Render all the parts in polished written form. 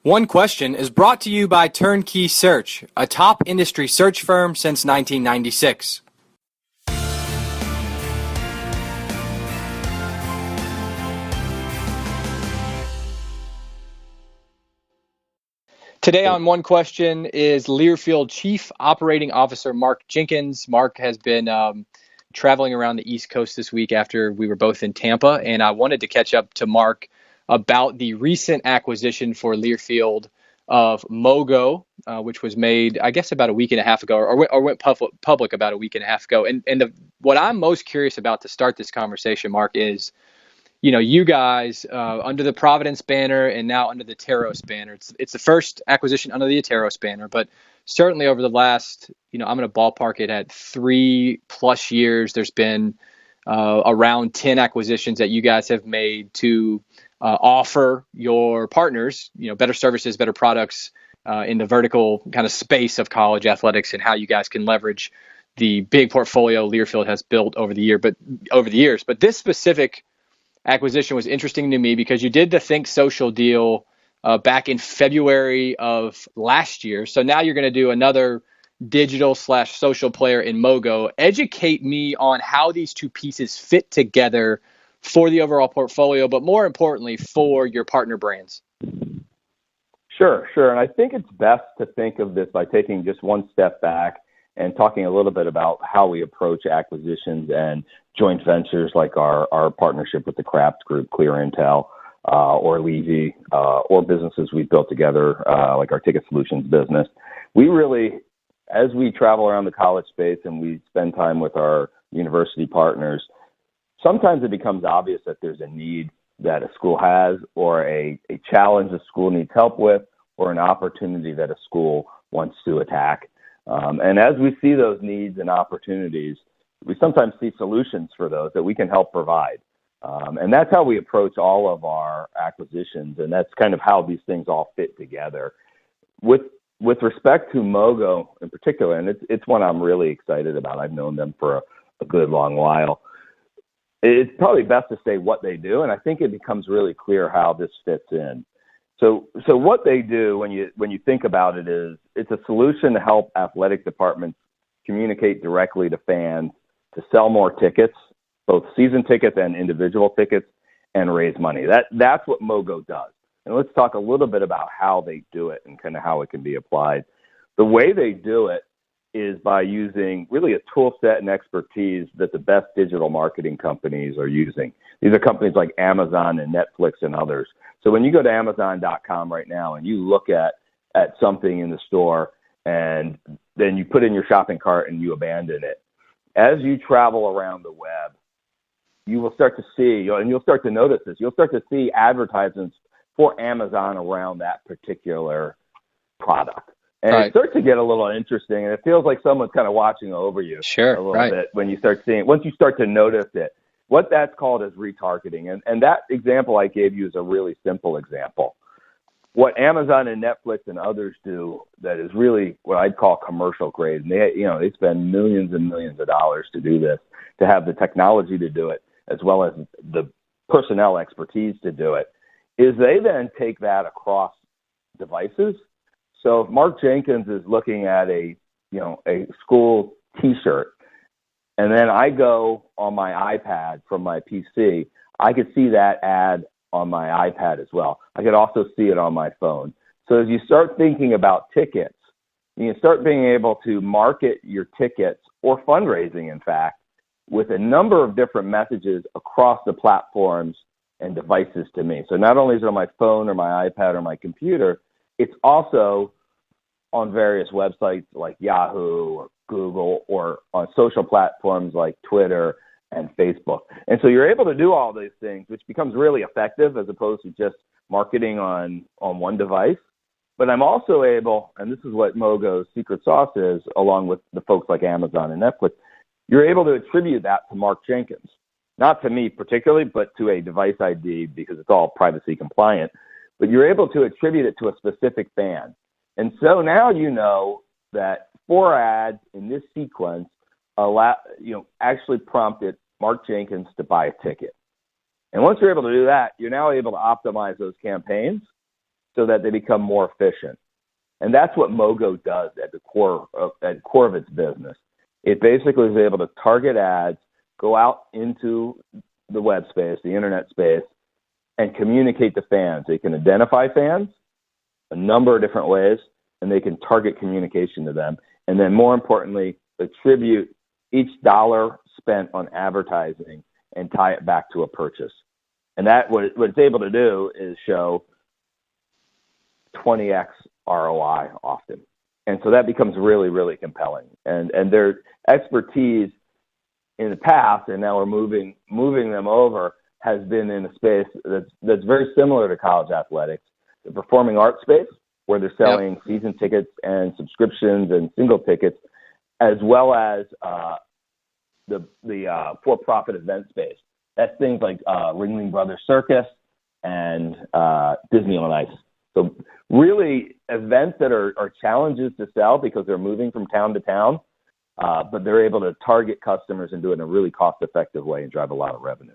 One Question is brought to you by Turnkey Search, a top industry search firm since 1996. Today on One Question is Learfield Chief Operating Officer Marc Jenkins. Marc has been traveling around the East Coast this week after we were both in Tampa, and I wanted to catch up to Marc about the recent acquisition for Learfield of Mogo, which was made, I guess, about a week and a half ago, or went public about a week and a half ago. And what I'm most curious about to start this conversation, Marc, is, you know, you guys under the Providence banner and now under the Teros banner. It's the first acquisition under the Teros banner, but certainly over the last, I'm going to ballpark it at 3+ years, there's been around 10 acquisitions that you guys have made to offer your partners, better services, better products in the vertical kind of space of college athletics, and how you guys can leverage the big portfolio Learfield has built over the years. But this specific acquisition was interesting to me because you did the Think Social deal back in February of last year. So now you're going to do another digital/social player in Mogo. Educate me on how these two pieces fit together for the overall portfolio, but more importantly, for your partner brands. Sure. And I think it's best to think of this by taking just one step back and talking a little bit about how we approach acquisitions and joint ventures, like our partnership with the Kraft Group, Clear Intel, or Levy, or businesses we've built together, like our Ticket Solutions business. We really, as we travel around the college space and we spend time with our university partners, sometimes it becomes obvious that there's a need that a school has, or a challenge a school needs help with, or an opportunity that a school wants to attack. And as we see those needs and opportunities, we sometimes see solutions for those that we can help provide. And that's how we approach all of our acquisitions, and that's kind of how these things all fit together. With respect to Mogo in particular, and it's one I'm really excited about. I've known them for a good long while. It's probably best to say what they do, and I think it becomes really clear how this fits in. So what they do, when you think about it, is it's a solution to help athletic departments communicate directly to fans to sell more tickets, both season tickets and individual tickets, and raise money. That's what Mogo does. And let's talk a little bit about how they do it and kind of how it can be applied. The way they do it is by using really a tool set and expertise that the best digital marketing companies are using. These are companies like Amazon and Netflix and others. So when you go to Amazon.com right now and you look at something in the store, and then you put in your shopping cart and you abandon it, as you travel around the web, you will start to see, and you'll start to notice this, you'll start to see advertisements for Amazon around that particular product. And It starts to get a little interesting, and it feels like someone's kind of watching over you a little bit when you start seeing, once you start to notice it. What that's called is retargeting. And that example I gave you is a really simple example. What Amazon and Netflix and others do that is really what I'd call commercial grade, and they spend millions and millions of dollars to do this, to have the technology to do it, as well as the personnel expertise to do it, is they then take that across devices. So if Marc Jenkins is looking at a school T-shirt, and then I go on my iPad from my PC, I could see that ad on my iPad as well. I could also see it on my phone. So as you start thinking about tickets, you can start being able to market your tickets, or fundraising, in fact, with a number of different messages across the platforms and devices to me. So not only is it on my phone or my iPad or my computer, it's also on various websites like Yahoo or Google, or on social platforms like Twitter and Facebook. And so you're able to do all these things, which becomes really effective as opposed to just marketing on one device. But I'm also able, and this is what Mogo's secret sauce is, along with the folks like Amazon and Netflix, you're able to attribute that to Marc Jenkins. Not to me particularly, but to a device ID, because it's all privacy compliant. But you're able to attribute it to a specific fan. And so now you know that 4 ads in this sequence actually prompted Marc Jenkins to buy a ticket. And once you're able to do that, you're now able to optimize those campaigns so that they become more efficient. And that's what Mogo does at the core of its business. It basically is able to target ads, go out into the web space, the internet space, and communicate to fans. They can identify fans a number of different ways, and they can target communication to them. And then more importantly, attribute each dollar spent on advertising and tie it back to a purchase. And that what it's able to do is show 20x ROI often. And so that becomes really, really compelling. And their expertise in the past, and now we're moving them over, has been in a space that's very similar to college athletics, the performing arts space, where they're selling season tickets and subscriptions and single tickets, as well as the for-profit event space. That's things like Ringling Brothers Circus and Disney on Ice. So really events that are challenges to sell because they're moving from town to town, but they're able to target customers and do it in a really cost-effective way and drive a lot of revenue.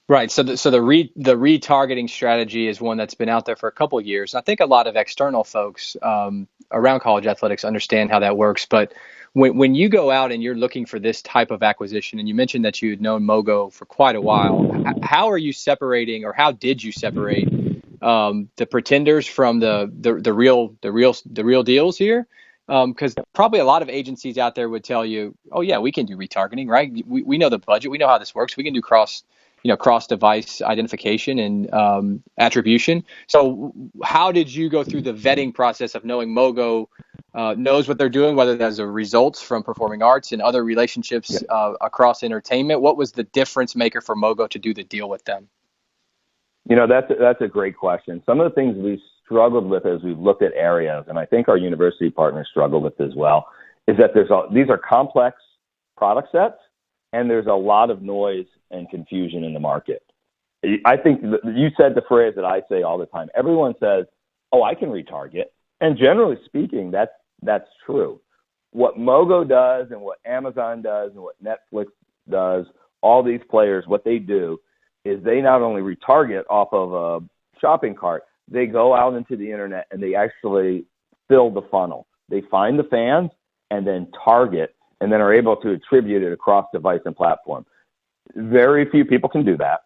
Right. So the retargeting strategy is one that's been out there for a couple of years. I think a lot of external folks around college athletics understand how that works. But when you go out and you're looking for this type of acquisition, and you mentioned that you had known Mogo for quite a while, how are you separating, or how did you separate the pretenders from the real deals here? Because probably a lot of agencies out there would tell you, oh yeah, we can do retargeting, right? We know the budget, we know how this works. We can do cross-device identification and attribution. So how did you go through the vetting process of knowing Mogo knows what they're doing, whether that's the results from performing arts and other relationships across entertainment? What was the difference maker for Mogo to do the deal with them? That's a great question. Some of the things we struggled with as we've looked at areas, and I think our university partners struggle with as well, is that these are complex product sets, and there's a lot of noise and confusion in the market. I think you said the phrase that I say all the time. Everyone says, oh, I can retarget. And generally speaking, that's true. What Mogo does and what Amazon does and what Netflix does, all these players, what they do is they not only retarget off of a shopping cart, they go out into the internet and they actually fill the funnel. They find the fans and then target and then are able to attribute it across device and platform. Very few people can do that.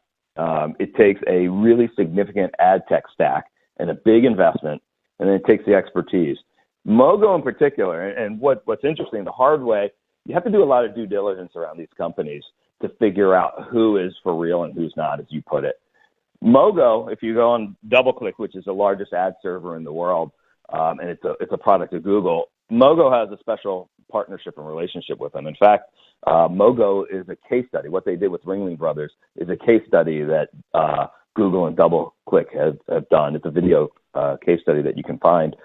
It takes a really significant ad tech stack and a big investment, and then it takes the expertise. Mogo in particular, and what's interesting, the hard way, you have to do a lot of due diligence around these companies to figure out who is for real and who's not, as you put it. Mogo, if you go on DoubleClick, which is the largest ad server in the world, and it's a product of Google, Mogo has a special partnership and relationship with them. In fact, Mogo is a case study. What they did with Ringling Brothers is a case study that Google and DoubleClick have done. It's a video case study that you can find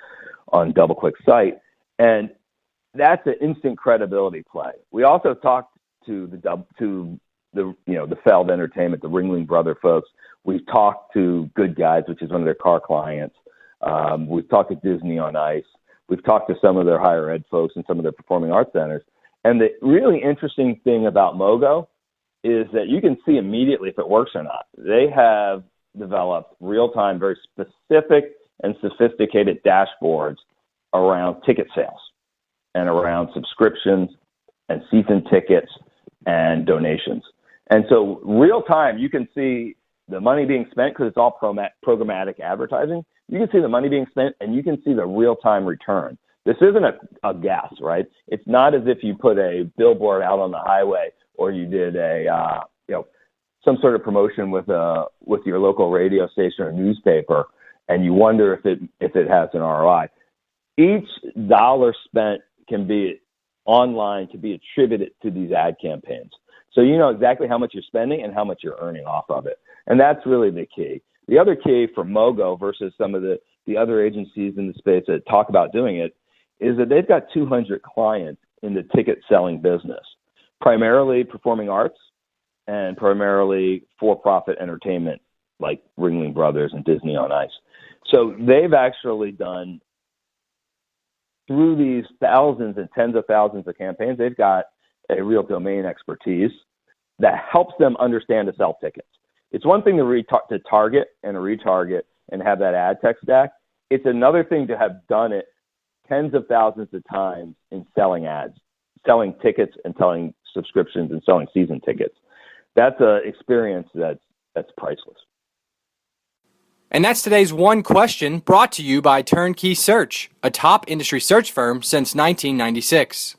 on DoubleClick's site, and that's an instant credibility play. We also talked to the Feld Entertainment, the Ringling Brother folks. We've talked to Good Guys, which is one of their car clients. We've talked to Disney on Ice. We've talked to some of their higher ed folks and some of their performing arts centers. And the really interesting thing about Mogo is that you can see immediately if it works or not. They have developed real-time, very specific and sophisticated dashboards around ticket sales and around subscriptions and season tickets and donations. And so real-time, you can see the money being spent because it's all programmatic advertising. You can see the money being spent, and you can see the real-time return. This isn't a guess, right? It's not as if you put a billboard out on the highway or you did some sort of promotion with your local radio station or newspaper, and you wonder if it has an ROI. Each dollar spent can be online, can be attributed to these ad campaigns. So you know exactly how much you're spending and how much you're earning off of it. And that's really the key. The other key for Mogo versus some of the other agencies in the space that talk about doing it is that they've got 200 clients in the ticket selling business, primarily performing arts and primarily for-profit entertainment like Ringling Brothers and Disney on Ice. So they've actually done, through these thousands and tens of thousands of campaigns, they've got a real domain expertise that helps them understand to sell tickets. It's one thing to target and retarget and have that ad tech stack. It's another thing to have done it tens of thousands of times in selling ads, selling tickets and selling subscriptions and selling season tickets. That's an experience that's priceless. And that's today's One Question, brought to you by Turnkey Search, a top industry search firm since 1996.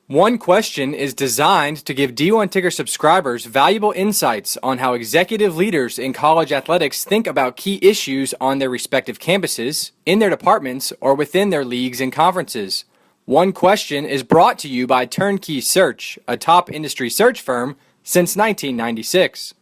One Question is designed to give D1 Ticker subscribers valuable insights on how executive leaders in college athletics think about key issues on their respective campuses, in their departments, or within their leagues and conferences. One Question is brought to you by Turnkey Search, a top industry search firm since 1996.